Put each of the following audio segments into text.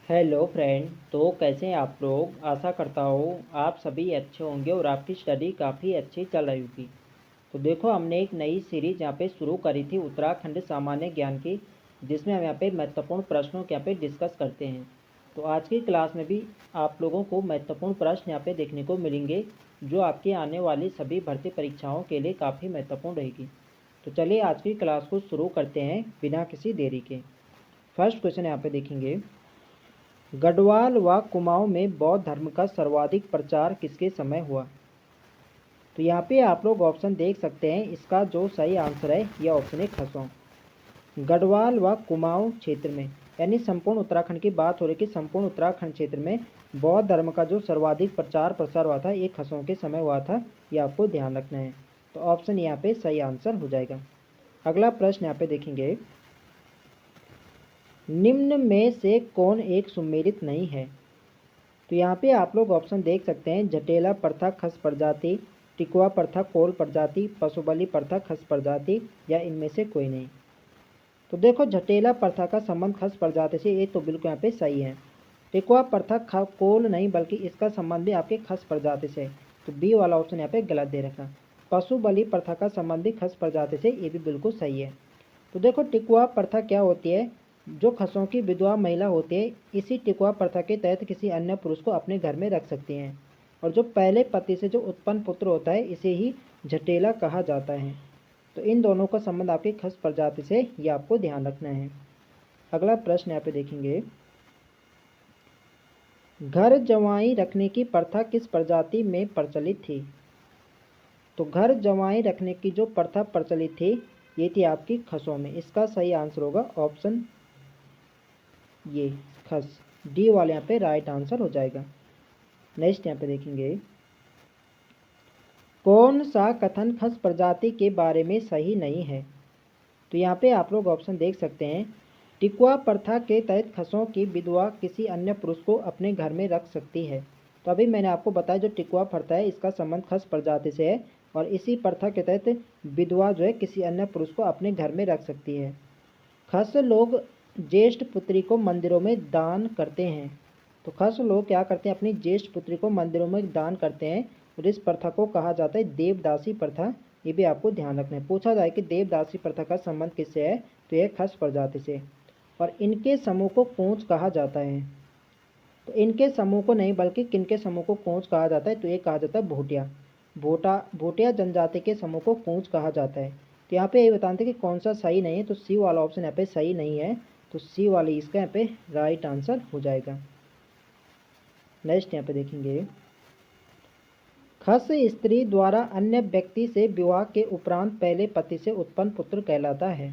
Hello friend. तो कैसे हैं आप लोग। आशा करता हूँ आप सभी अच्छे होंगे और आपकी स्टडी काफ़ी अच्छी चल रही होगी। तो देखो, हमने एक नई सीरीज यहाँ पे शुरू करी थी उत्तराखंड सामान्य ज्ञान की, जिसमें हम यहाँ पे महत्वपूर्ण प्रश्नों के यहाँ पे डिस्कस करते हैं। तो आज की क्लास में भी आप लोगों को महत्वपूर्ण प्रश्न यहाँ पे देखने को मिलेंगे, जो आपकी आने वाली सभी भर्ती परीक्षाओं के लिए काफ़ी महत्वपूर्ण रहेगी। तो चलिए आज की क्लास को शुरू करते हैं बिना किसी देरी के। फर्स्ट क्वेश्चन यहाँ पे देखेंगे, गढ़वाल व कुमाऊं में बौद्ध धर्म का सर्वाधिक प्रचार किसके समय हुआ। तो यहाँ पे आप लोग ऑप्शन देख सकते हैं। इसका जो सही आंसर है यह ऑप्शन है खसों। गढ़वाल व कुमाऊं क्षेत्र में, यानी संपूर्ण उत्तराखंड की बात हो रही कि संपूर्ण उत्तराखंड क्षेत्र में बौद्ध धर्म का जो सर्वाधिक प्रचार प्रसार हुआ था ये खसों के समय हुआ था। ये आपको ध्यान रखना है। तो ऑप्शन यहाँ पे सही आंसर हो जाएगा। अगला प्रश्न यहाँ पे देखेंगे, निम्न में से कौन एक सुमेलित नहीं है। तो यहाँ पे आप लोग ऑप्शन देख सकते हैं। जटेला प्रथा खस प्रजाति, टिकुआ प्रथा कोल प्रजाति, पशुबली प्रथा खस प्रजाति, या इनमें से कोई नहीं। तो देखो, जटेला प्रथा का संबंध खस प्रजाति से, ये तो बिल्कुल यहाँ पे सही है। टिकुआ प्रथा कोल नहीं, बल्कि इसका संबंध भी आपके खस प्रजाति से, तो बी वाला ऑप्शन यहाँ पे गलत दे रखा। पशु बलि प्रथा का संबंध भी खस प्रजाति से, ये भी बिल्कुल सही है। तो देखो, टिकुआ प्रथा क्या होती है, जो खसों की विधवा महिला होती है, इसी टिकुआ प्रथा के तहत किसी अन्य पुरुष को अपने घर में रख सकती हैं। और जो पहले पति से जो उत्पन्न पुत्र होता है, इसे ही झटेला कहा जाता है। तो इन दोनों का संबंध आपके खस प्रजाति से, ये आपको ध्यान रखना है। अगला प्रश्न यहाँ पे देखेंगे, घर जवाई रखने की प्रथा किस प्रजाति में प्रचलित थी। तो घर जवाई रखने की जो प्रथा प्रचलित थी, ये थी आपकी खसों में। इसका सही आंसर होगा ऑप्शन ये खस, डी वाले यहाँ पे राइट आंसर हो जाएगा। नेक्स्ट यहाँ पे देखेंगे, कौन सा कथन खस प्रजाति के बारे में सही नहीं है। तो यहाँ पे आप लोग ऑप्शन देख सकते हैं। टिकुआ प्रथा के तहत खसों की विधवा किसी अन्य पुरुष को अपने घर में रख सकती है। तो अभी मैंने आपको बताया, जो टिकुआ प्रथा है इसका संबंध खस प्रजाति से है, और इसी प्रथा के तहत विधवा जो है किसी अन्य पुरुष को अपने घर में रख सकती है। खस लोग ज्येष्ठ पुत्री को मंदिरों में दान करते हैं। तो खस लोग क्या करते हैं, अपनी ज्येष्ठ पुत्री को मंदिरों में दान करते हैं, और इस प्रथा को कहा जाता है देवदासी प्रथा। ये भी आपको ध्यान रखना है। पूछा जाए कि देवदासी प्रथा का संबंध किससे है, तो यह खस प्रजाति से। और इनके समूह को कोंच कहा जाता है। तो इनके समूह को नहीं, बल्कि किनके समूह को कोंच कहा जाता है, तो ये कहा जाता है भोटिया। भोटिया जनजाति के समूह को कोंच कहा जाता है। तो यहाँ पे ये बताते हैं कि कौन सा सही नहीं है, तो सी वाला ऑप्शन यहाँ पे सही नहीं है। तो सी वाली इसका यहाँ पे राइट आंसर हो जाएगा। नेक्स्ट यहाँ पे देखेंगे, खस स्त्री द्वारा अन्य व्यक्ति से विवाह के उपरांत पहले पति से उत्पन्न पुत्र कहलाता है।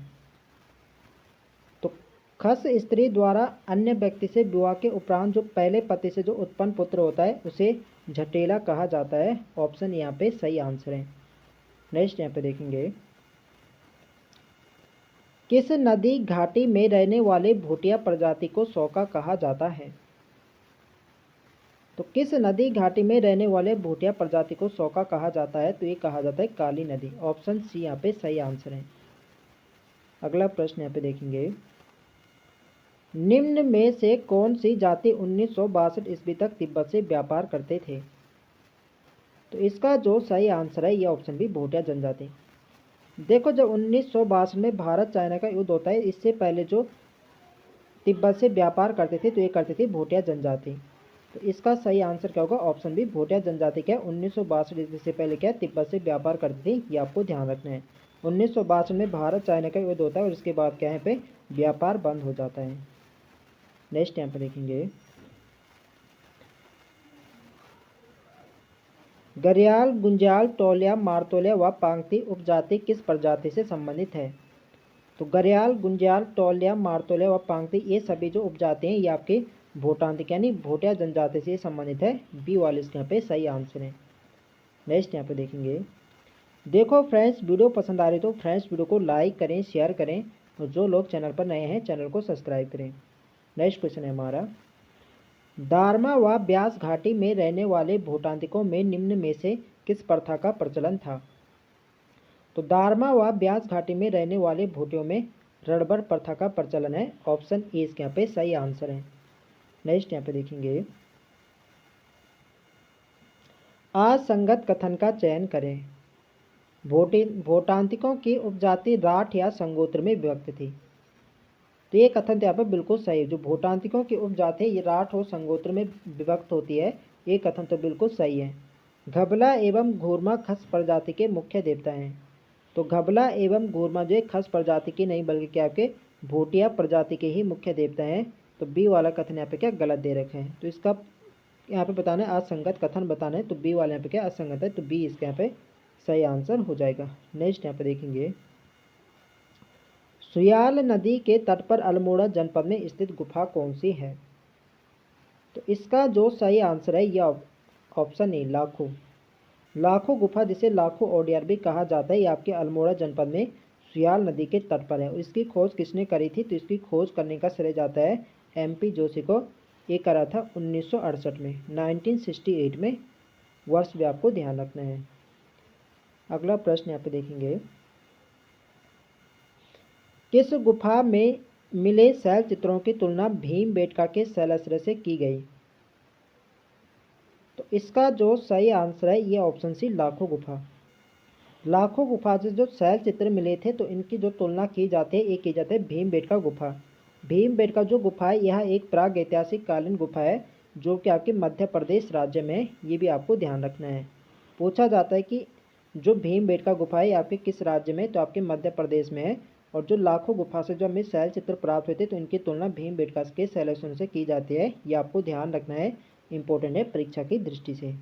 तो खस स्त्री द्वारा अन्य व्यक्ति से विवाह के उपरांत जो पहले पति से जो उत्पन्न पुत्र होता है, उसे झटेला कहा जाता है। ऑप्शन यहाँ पे सही आंसर है। नेक्स्ट यहाँ पे देखेंगे, किस नदी घाटी में रहने वाले भोटिया प्रजाति को सौका कहा जाता है। तो किस नदी घाटी में रहने वाले भोटिया प्रजाति को सौका कहा जाता है, तो ये कहा जाता है काली नदी। ऑप्शन सी यहाँ पे सही आंसर है। अगला प्रश्न यहाँ पे देखेंगे, निम्न में से कौन सी जाति 1962 ईस्वी तक तिब्बत से व्यापार करते थे। तो इसका जो सही आंसर है, यह ऑप्शन भी भोटिया जनजाति। देखो, जब 1962 में भारत चाइना का युद्ध होता है, इससे पहले जो तिब्बत से व्यापार करते थे, तो ये करते थे भोटिया जनजाति। तो इसका सही आंसर क्या होगा, ऑप्शन बी भोटिया जनजाति। क्या 1962 ईस्वी से पहले क्या तिब्बत से व्यापार करती थी, ये आपको ध्यान रखना है। 1962 में भारत चाइना का युद्ध होता है, और इसके बाद क्या है पे व्यापार बंद हो जाता है। नेक्स्ट यहाँ पे देखेंगे, घरियाल गुंजाल टोलिया मारतोलिया व पांगती उपजाति किस प्रजाति से संबंधित है। तो घरियाल गुंजाल टोलिया मारतोलिया व पांगती, ये सभी जो उपजाति हैं, ये आपके भोटांतिक यानी भोटिया जनजाति से संबंधित है। बी वाले इसके यहाँ पे सही आंसर है। नेक्स्ट यहाँ पे देखेंगे, देखो फ्रेंड्स, वीडियो पसंद आ रही तो फ्रेंड्स वीडियो को लाइक करें, शेयर करें, और जो लोग चैनल पर नए हैं चैनल को सब्सक्राइब करें। नेक्स्ट क्वेश्चन है हमारा, दारमा व ब्यास घाटी में रहने वाले भोटांतिकों में निम्न में से किस प्रथा का प्रचलन था। तो दारमा व ब्यास घाटी में रहने वाले भोटियों में रड़बड़ प्रथा का प्रचलन है। ऑप्शन ए इसके यहाँ पे सही आंसर है। नेक्स्ट यहाँ पे देखेंगे, असंगत कथन का चयन करें। भोटांतिकों की उपजाति राठ या संगोत्र में विभक्त थी। तो ये कथन तो यहाँ पर बिल्कुल सही है। जो भोटांतिकों की उपजाति है ये राठ और संगोत्र में विभक्त होती है, ये कथन तो बिल्कुल सही है। घबला एवं घूरमा खस प्रजाति के मुख्य देवता हैं। तो घबला एवं घूरमा जो है खस प्रजाति की नहीं बल्कि क्या आपके भोटिया प्रजाति के ही मुख्य देवता हैं। तो बी वाला कथन यहाँ पे क्या गलत दे रखे हैं। तो इसका यहाँ पे बताना है असंगत कथन बताना है, तो बी वाले यहाँ पे क्या असंगत है, तो बी इसके यहाँ पे सही आंसर हो जाएगा। नेक्स्ट यहाँ पे देखेंगे, सुयाल नदी के तट पर अल्मोड़ा जनपद में स्थित गुफा कौन सी है। तो इसका जो सही आंसर है यह ऑप्शन ए लाखों। लाखों गुफा जिसे लाखों ओडियार भी कहा जाता है, ये आपके अल्मोड़ा जनपद में सुयाल नदी के तट पर है। और इसकी खोज किसने करी थी, तो इसकी खोज करने का श्रेय जाता है MP जोशी को। ये करा था 1968 में, 1968 में, वर्ष भी आपको ध्यान रखना है। अगला प्रश्न यहाँ पे देखेंगे, किस गुफा में मिले शैल चित्रों की तुलना भीमबेटका के शैलाश्रय से की गई। तो इसका जो सही आंसर है ये ऑप्शन सी लाखों गुफा। लाखों गुफा से जो शैल चित्र मिले थे तो इनकी जो तुलना की जाती है ये की जाती है भीमबेटका गुफा। भीमबेटका जो गुफा है यह एक प्राग ऐतिहासिक कालीन गुफा है जो कि आपके मध्य प्रदेश राज्य में है, ये भी आपको ध्यान रखना है। पूछा जाता है कि जो भीमबेटका गुफा है आपके किस राज्य में, तो आपके मध्य प्रदेश में है। और जो लाखों गुफा से जो हमें शैल चित्र प्राप्त हुए थे तो इनकी तुलना भीमबेटका के शैलाश्रय से की जाती है, ये आपको ध्यान रखना है, इंपॉर्टेंट है परीक्षा की दृष्टि से।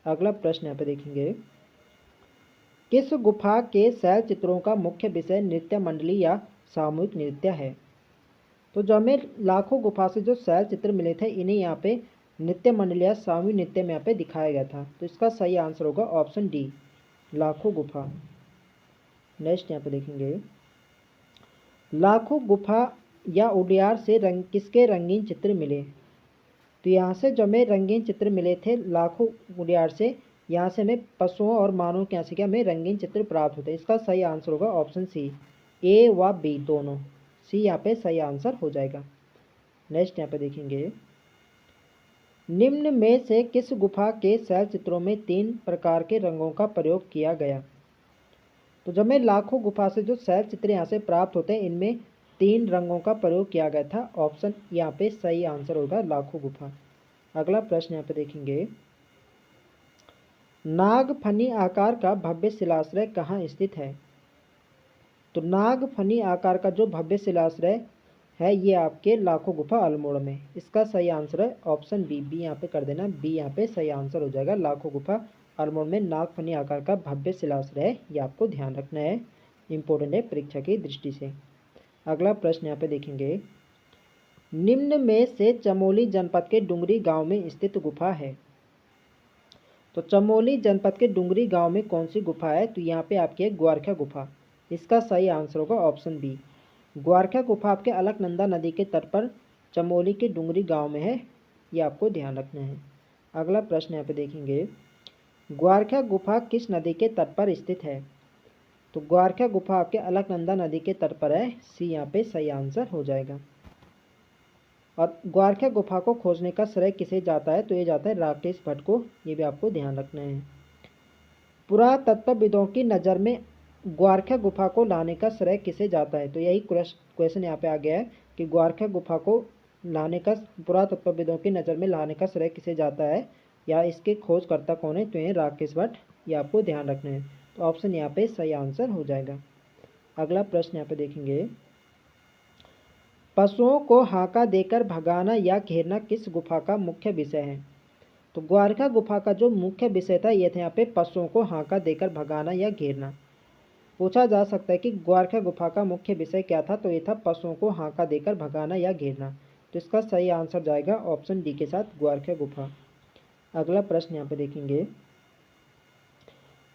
अगला प्रश्न यहाँ पे देखेंगे, किस गुफा के शैल चित्रों का मुख्य विषय नृत्य मंडली या सामूहिक नृत्य है। तो जो हमें लाखों गुफा से जो शैल चित्र मिले थे इन्हें यहाँ पे नृत्य मंडली या सामूहिक नृत्य में यहाँ पे दिखाया गया था। तो इसका सही आंसर होगा ऑप्शन डी लाखों गुफा। नेक्स्ट यहाँ पे देखेंगे, लाखों गुफा या उडियार से किसके रंगीन चित्र मिले। तो यहाँ से जो हमें रंगीन चित्र मिले थे लाखों उडियार से, यहाँ से हमें पशुओं और मानवों के यहाँ से क्या हमें रंगीन चित्र प्राप्त होते हैं। इसका सही आंसर होगा ऑप्शन सी, ए व बी दोनों, सी यहाँ पे सही आंसर हो जाएगा। नेक्स्ट यहाँ पे देखेंगे, निम्न में से किस गुफा के शैल चित्रों में 3 प्रकार के रंगों का प्रयोग किया गया। तो जब हमें लाखों गुफा से जो शैल चित्र यहाँ से प्राप्त होते हैं इनमें 3 रंगों का प्रयोग किया गया था, ऑप्शन यहाँ पे सही आंसर होगा लाखों गुफा। अगला प्रश्न यहाँ पे देखेंगे, नागफनी आकार का भव्य शिलाश्रय कहाँ स्थित है। तो नागफनी आकार का जो भव्य शिलाश्रय है ये आपके लाखों गुफा अल्मोड़ा में। इसका सही आंसर है ऑप्शन बी, बी यहाँ पे कर देना, बी यहाँ पे सही आंसर हो जाएगा। लाखों गुफा अल्मोड़ा में नागफनी आकार का भव्य शिलाश्रय है, ये आपको ध्यान रखना है, इंपॉर्टेंट है परीक्षा की दृष्टि से। अगला प्रश्न यहाँ पे देखेंगे, निम्न में से चमोली जनपद के डुंगरी गांव में स्थित गुफा है। तो चमोली जनपद के डुंगरी गांव में कौन सी गुफा है, तो यहाँ पे आपकी है ग्वारखा गुफा। इसका सही आंसर होगा ऑप्शन बी, ग्वारखा गुफा आपके अलकनंदा नदी के तट पर चमोली के डुंगरी गांव में है, ये आपको ध्यान रखना है। अगला प्रश्न यहाँ पे देखेंगे, ग्वारखा गुफा किस नदी के तट पर स्थित है। तो ग्वारखा गुफा आपके अलकनंदा नदी के तट पर है, सी यहाँ पे सही आंसर हो जाएगा। और ग्वारखा गुफा को खोजने का श्रेय किसे जाता है, तो ये जाता है राकेश भट्ट को, ये भी आपको ध्यान रखना है। पुरातत्वविदों की नज़र में ग्वारखा गुफा को लाने का श्रेय किसे जाता है। तो यही क्वेश्चन यहाँ पे आ गया है कि ग्वारखा गुफा को लाने का पुरातत्वविदों की नज़र में लाने का श्रेय किसे जाता है या इसके खोजकर्ता कौन है, तो ये राकेश भट्ट, ये आपको ध्यान रखना है। तो ऑप्शन यहाँ पे सही आंसर हो जाएगा। अगला प्रश्न यहाँ पे देखेंगे, पशुओं को हाका देकर भगाना या घेरना किस गुफा का मुख्य विषय है। तो ग्वारखा गुफा का जो मुख्य विषय था ये था यहाँ पे पशुओं को हाका देकर भगाना या घेरना। पूछा जा सकता है कि ग्वारखा गुफा का मुख्य विषय क्या था, तो ये था पशुओं को हाका देकर भगाना या घेरना। तो इसका सही आंसर जाएगा ऑप्शन डी के साथ ग्वारखा गुफा। अगला प्रश्न यहाँ पे देखेंगे,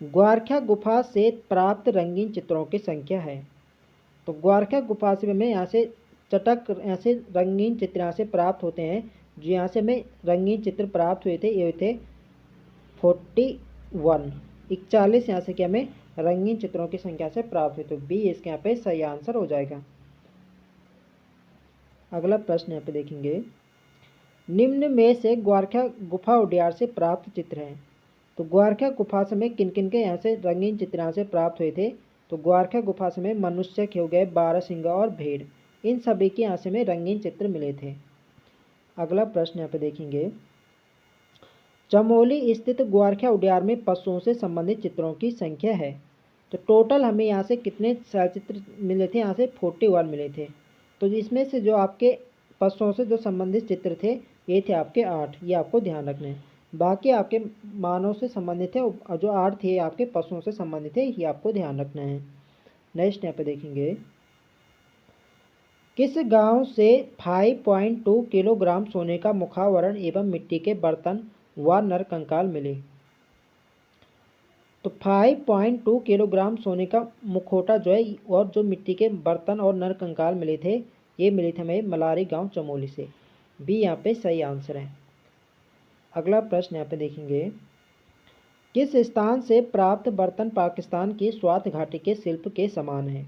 ग्वारखा गुफा से प्राप्त रंगीन चित्रों की संख्या है। तो ग्वारखा गुफा से हमें यहाँ से चटक यहाँ से रंगीन चित्र यहाँ से प्राप्त होते हैं, जो यहाँ से हमें रंगीन चित्र प्राप्त हुए थे ये थे 41 यहाँ से क्या हमें रंगीन चित्रों की संख्या से प्राप्त हुए, तो बी इसके यहाँ पे सही आंसर हो जाएगा। अगला प्रश्न यहाँ पे देखेंगे, निम्न में से ग्वारखा गुफा उद्यान से प्राप्त चित्र हैं। तो ग्वारखा गुफा से में किन किन के यहाँ से रंगीन चित्र यहाँ से प्राप्त हुए थे? तो ग्वारखा गुफा से में मनुष्य हो गए, बारहसिंगा और भेड़, इन सभी के यहाँ से में रंगीन चित्र मिले थे। अगला प्रश्न यहाँ पे देखेंगे, चमोली स्थित ग्वारखा उद्यान में पशुओं से संबंधित चित्रों की संख्या है। तो टोटल हमें यहाँ से कितने चलचित्र मिले थे? यहाँ से 41 मिले थे। तो इसमें से जो आपके पशुओं से जो संबंधित चित्र थे ये थे आपके 8, ये आपको ध्यान रखना है। बाकी आपके मानव से संबंधित है और जो 8 थे आपके पशुओं से संबंधित है, ये आपको ध्यान रखना है। नेक्स्ट यहाँ पे देखेंगे, किस गांव से 5.2 किलोग्राम सोने का मुखावरण एवं मिट्टी के बर्तन व नरकंकाल मिले? तो 5.2 किलोग्राम सोने का मुखौटा जो है और जो मिट्टी के बर्तन और नरकंकाल मिले थे, ये मिले थे हमें मलारी गांव चमोली से। बी यहाँ पे सही आंसर है। अगला प्रश्न यहाँ पे देखेंगे, किस स्थान से प्राप्त बर्तन पाकिस्तान की स्वात घाटी के शिल्प के समान है?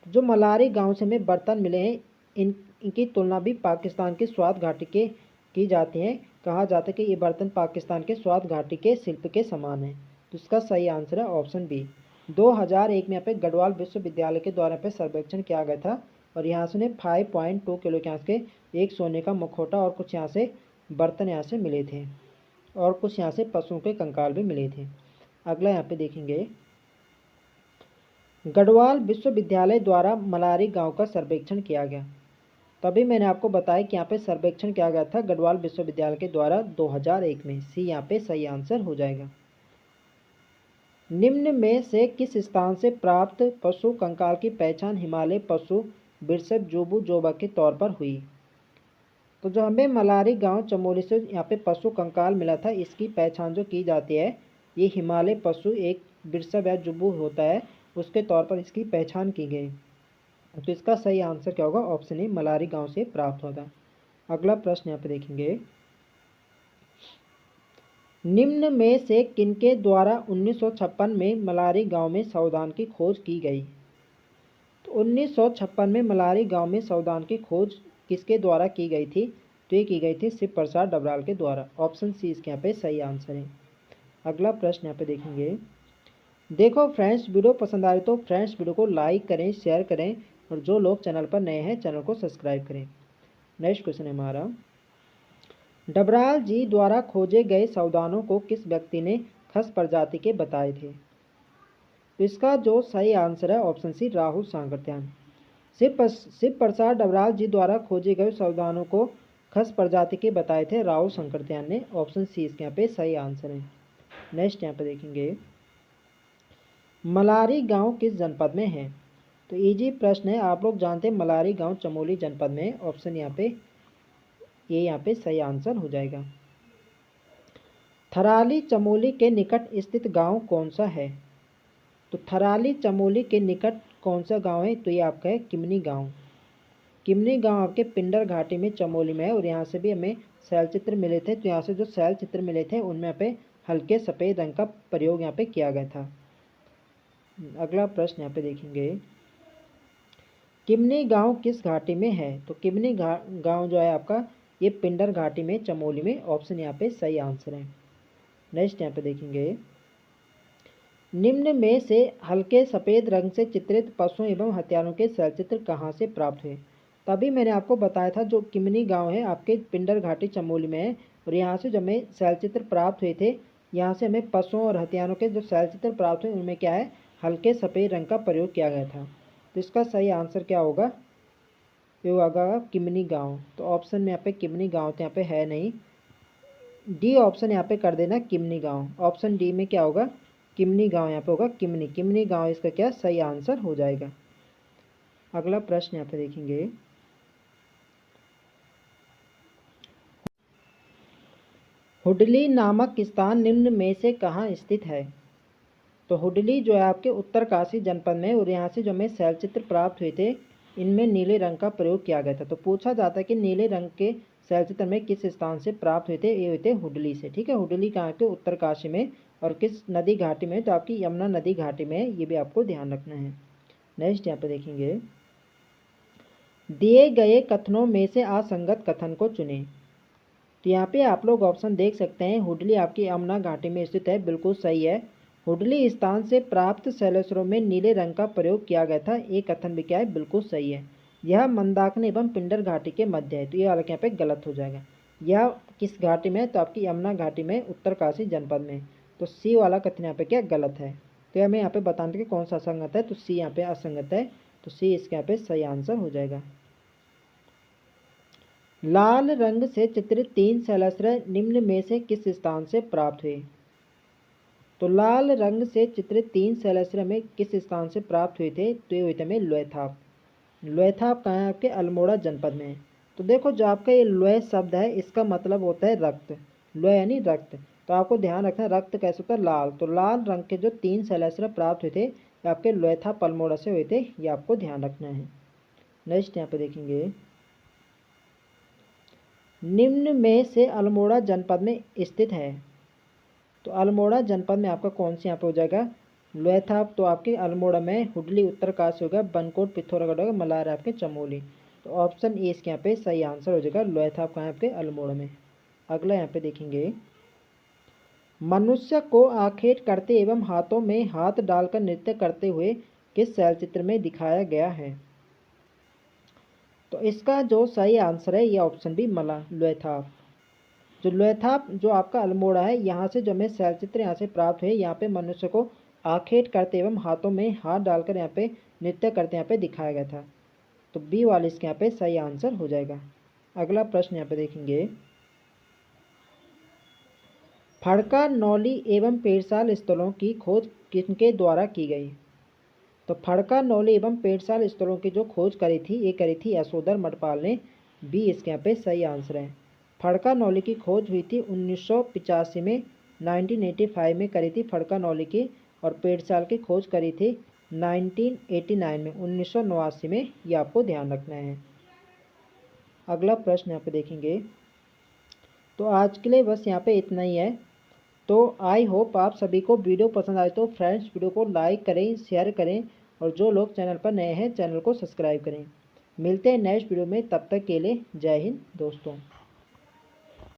जो मलारी गांव से हमें बर्तन मिले हैं इनकी तुलना भी पाकिस्तान की स्वात घाटी के की जाती है। कहा जाता है कि ये बर्तन पाकिस्तान के स्वात घाटी के शिल्प के समान है। तो इसका सही आंसर है ऑप्शन बी। 2001 में यहाँ पे गढ़वाल विश्वविद्यालय के द्वारा पे सर्वेक्षण किया गया था और यहाँ से 5.2 किलो के यहाँ से एक सोने का मुखौटा और कुछ यहाँ से बर्तन यहाँ से मिले थे और कुछ यहाँ से पशुओं के कंकाल भी मिले थे। अगला यहाँ पे देखेंगे, गढ़वाल विश्वविद्यालय द्वारा मलारी गांव का सर्वेक्षण किया गया। तभी मैंने आपको बताया कि यहाँ पे सर्वेक्षण किया गया था गढ़वाल विश्वविद्यालय के द्वारा 2001 में। सी यहाँ पे सही आंसर हो जाएगा। निम्न में से किस स्थान से प्राप्त पशु कंकाल की पहचान हिमालय पशु बिरसब जोबू जोबा के तौर पर हुई? तो जो हमें मलारी गांव चमोली से यहाँ पे पशु कंकाल मिला था, इसकी पहचान जो की जाती है ये हिमालय पशु एक बिरसब या जुबू होता है, उसके तौर पर इसकी पहचान की गई। तो इसका सही आंसर क्या होगा? ऑप्शन ए, मलारी गांव से प्राप्त होगा। अगला प्रश्न यहाँ पे देखेंगे, निम्न में से किनके द्वारा 1956 में मलारी गांव में सावधान की खोज की गई? तो 1956 में मलारी गांव में सावधान की खोज किसके द्वारा की गई थी? तो ये की गई थी शिव प्रसाद डबराल के द्वारा। ऑप्शन सी इसके यहाँ पे सही आंसर है। अगला प्रश्न यहाँ पे देखेंगे, देखो फ्रेंड्स वीडियो पसंद आ रही तो फ्रेंड्स वीडियो को लाइक करें, शेयर करें और जो लोग चैनल पर नए हैं चैनल को सब्सक्राइब करें। नेक्स्ट क्वेश्चन है हमारा, डबराल जी द्वारा खोजे गए सावधानों को किस व्यक्ति ने खस प्रजाति के बताए थे? तो इसका जो सही आंसर है ऑप्शन सी, राहुल सांकृत्यान। शिव प्रसाद डबराल जी द्वारा खोजे गए सावधानों को खस प्रजाति के बताए थे राहुल सांकृत्यान ने। ऑप्शन सी इसके यहाँ पे सही आंसर है। नेक्स्ट यहाँ पे देखेंगे, मलारी गांव किस जनपद में है? तो इजी प्रश्न है, आप लोग जानते हैं मलारी गांव चमोली जनपद में। ऑप्शन यहाँ पे ये यहाँ पे सही आंसर हो जाएगा। थराली चमोली के निकट स्थित गांव कौन सा है? तो थराली चमोली के निकट कौन सा गांव है? तो ये आपका है किमनी गांव। किमनी गांव आपके पिंडर घाटी में चमोली में है और यहाँ से भी हमें शैलचित्र मिले थे। तो यहाँ से जो शैलचित्र मिले थे उनमें यहाँ पे हल्के सफ़ेद रंग का प्रयोग यहाँ पे किया गया था। अगला प्रश्न यहाँ पे देखेंगे, किमनी गांव किस घाटी में है? तो किमनी गांव जो है आपका ये पिंडर घाटी में चमोली में। ऑप्शन यहाँ पे सही आंसर है। नेक्स्ट यहाँ पे देखेंगे, निम्न में से हल्के सफ़ेद रंग से चित्रित पशुओं एवं हथियारों के शैलचित्र कहाँ से प्राप्त हुए? तभी मैंने आपको बताया था जो किमनी गांव है आपके पिंडर घाटी चमोली में है और यहाँ से जो हमें शैलचित्र प्राप्त हुए थे, यहाँ से हमें पशुओं और हथियारों के जो शैलचित्र प्राप्त हुए उनमें क्या है, हल्के सफ़ेद रंग का प्रयोग किया गया था। तो इसका सही आंसर क्या होगा? ये होगा किमनी गांव। तो ऑप्शन में यहाँ पे किमनी गांव तो यहाँ पे है नहीं, डी ऑप्शन यहाँ पे कर देना किमनी गांव। ऑप्शन डी में क्या होगा? किमनी गांव यहाँ पे होगा किमनी। किमनी गांव इसका क्या सही आंसर हो जाएगा। अगला प्रश्न यहाँ पे देखेंगे, हुडली नामक स्थान निम्न में से कहाँ स्थित है? तो हुडली जो है आपके उत्तरकाशी जनपद में और यहाँ से जो हमें शैलचित्र प्राप्त हुए थे इनमें नीले रंग का प्रयोग किया गया था। तो पूछा जाता है कि नीले रंग के शैलचित्र में किस स्थान से प्राप्त हुए थे? ये हुए थे हुडली से। ठीक है, हुडली कहाँ के? उत्तरकाशी में। और किस नदी घाटी में? तो आपकी यमुना नदी घाटी में है, ये भी आपको ध्यान रखना है। नेक्स्ट यहाँ पे देखेंगे, दिए गए कथनों में से असंगत कथन को चुनें। तो यहाँ पे आप लोग ऑप्शन देख सकते हैं, हुडली आपकी यमुना घाटी में स्थित है, बिल्कुल सही है। हुडली स्थान से प्राप्त शैलेश्वरों में नीले रंग का प्रयोग किया गया था, ये कथन भी क्या है, बिल्कुल सही है। यह मंदाकिनी एवं पिंडर घाटी के मध्य है, तो ये वाला यहाँ पे गलत हो जाएगा। यह किस घाटी में है, तो आपकी यमुना घाटी में, उत्तरकाशी जनपद में। तो सी वाला कथन यहाँ पे क्या गलत है। तो हमें यहाँ पे बताना कि कौन सा असंगत है, तो सी यहाँ पे असंगत है, तो सी इसके यहाँ पे सही आंसर हो जाएगा। लाल रंग से चित्रित 3 शैलाश्रय निम्न में से किस स्थान से प्राप्त हुए। तो लाल रंग से चित्रित 3 शैलाश्रय में किस स्थान से प्राप्त हुए थे, तो ये हुए थे में लोयथाप। लोयथाप कहाँ है, आपके अल्मोड़ा जनपद में। तो देखो जो आपका ये लोय शब्द है, इसका मतलब होता है रक्त। लोय यानी रक्त, तो आपको ध्यान रखना रक्त कैसे होता है, लाल। तो लाल रंग के जो 3 शैलाश्रय प्राप्त हुए थे, ये आपके लोयथाप अल्मोड़ा से हुए थे, ये आपको ध्यान रखना है। नेक्स्ट यहाँ पे देखेंगे, निम्न में से अल्मोड़ा जनपद में स्थित है। तो अल्मोड़ा जनपद में आपका कौन सी यहाँ पे हो जाएगा, लोयथाप। तो आपके अल्मोड़ा में हुडली उत्तरकाशी होगा, बनकोट पिथौरागढ़ होगा, मलार आपके चमोली। तो ऑप्शन ए इसके यहाँ पे सही आंसर हो जाएगा, लोयथाप कहाँ है आपके अल्मोड़ा में। अगला यहाँ पे देखेंगे, मनुष्य को आखेट करते एवं हाथों में हाथ डालकर नृत्य करते हुए किस शैलचित्र में दिखाया गया है। तो इसका जो सही आंसर है, यह ऑप्शन बी मला लोयथाप। जो लोयथाप जो आपका अल्मोड़ा है, यहाँ से जो हमें शैलचित्र यहाँ से प्राप्त हुए, यहाँ पे मनुष्य को आखेट करते एवं हाथों में हाथ डालकर यहाँ पे नृत्य करते यहाँ पे दिखाया गया था। तो बी वाले इसके यहाँ पे सही आंसर हो जाएगा। अगला प्रश्न यहाँ पे देखेंगे, फड़का, नौली एवं पेड़साल स्थलों की खोज किनके द्वारा की गई। तो फड़का, नौली एवं पेड़साल स्थलों की जो खोज करी थी, ये करी थी यशोधर मठपाल ने, बी इसके यहाँ पे सही आंसर है। फड़का नौली की खोज हुई थी 1985 में, 1985 में करी थी फड़का नौली की, और पेड़साल की खोज करी थी 1989 में, 1989 में, ये आपको ध्यान रखना है। अगला प्रश्न यहाँ पे देखेंगे, तो आज के लिए बस यहाँ पे इतना ही है। तो आई होप आप सभी को वीडियो पसंद आए, तो फ्रेंड्स वीडियो को लाइक करें, शेयर करें, और जो लोग चैनल पर नए हैं चैनल को सब्सक्राइब करें। मिलते हैं नेक्स्ट वीडियो में, तब तक के लिए जय हिंद दोस्तों।